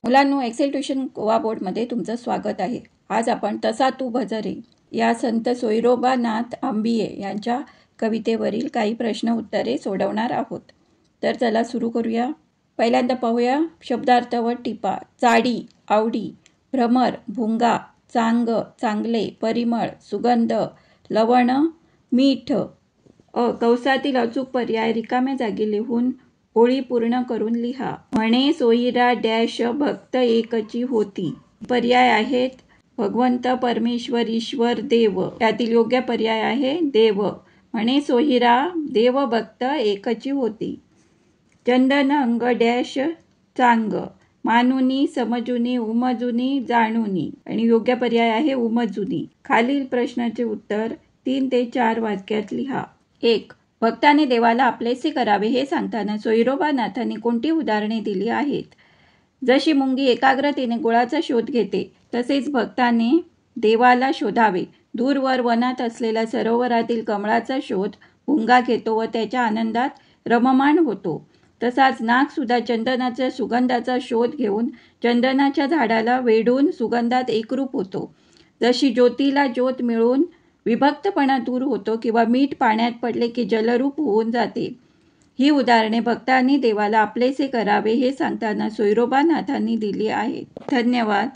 मुलांनो, Excel tuition Goa बोर्डमध्ये तुमचं स्वागत आहे. आज आपण तसा तू भजरे या संत सोयरोबानाथ आंबिये यांच्या कवितेवरील काही प्रश्न उत्तरे सोडवणार आहोत. तर चला सुरू करूया. पहिल्यांदा पाहूया शब्दार्थ व टिपा. चाडी, आवडी, भ्रमर, भुंगा, चांग, चांगले, परिमळ, सुगंध, लवण, मीठ. कंसातील अचूक पर्याय रिकाम्या जागी लिहून ओळी पूर्ण करून लिहा. म्हणे सोयीरा डॅश भक्त एकची होती. पर्याय आहेत भगवंत, परमेश्वर, ईश्वर, देव. यातील योग्य पर्याय आहे देव. म्हणे सोयीरा देव भक्त एकची होती. चंदन अंग डॅश चांग, मानुनी, समजुनी, उमजुनी, जाणुनी. आणि योग्य पर्याय आहे उमजुनी. खालील प्रश्नाचे उत्तर 3 ते 4 वाक्यात लिहा. 1. भक्ताने देवाला आपलेसे करावे हे सांगताना सोयरोबानाथांनी कोणती उदाहरणे दिली आहेत? जशी मुंगी एकाग्रतेने गुळाचा शोध घेते, तसेच भक्ताने देवाला शोधावे. दूरवर वनात असलेल्या सरोवरातील कमळाचा शोध भुंगा घेतो व त्याच्या आनंदात रममाण होतो. तसाच नागसुद्धा चंदनाच्या सुगंधाचा शोध घेऊन चंदनाच्या झाडाला वेढून सुगंधात एकरूप होतो. जशी ज्योतीला ज्योत मिळून विभक्तपणा दूर होतो किंवा मीठ पाण्यात पडले की जलरूप होऊन जाते. ही उदाहरणे भक्तांनी देवाला आपलेसे करावे हे सांगताना सोयरोबानाथांनी दिली आहेत. धन्यवाद.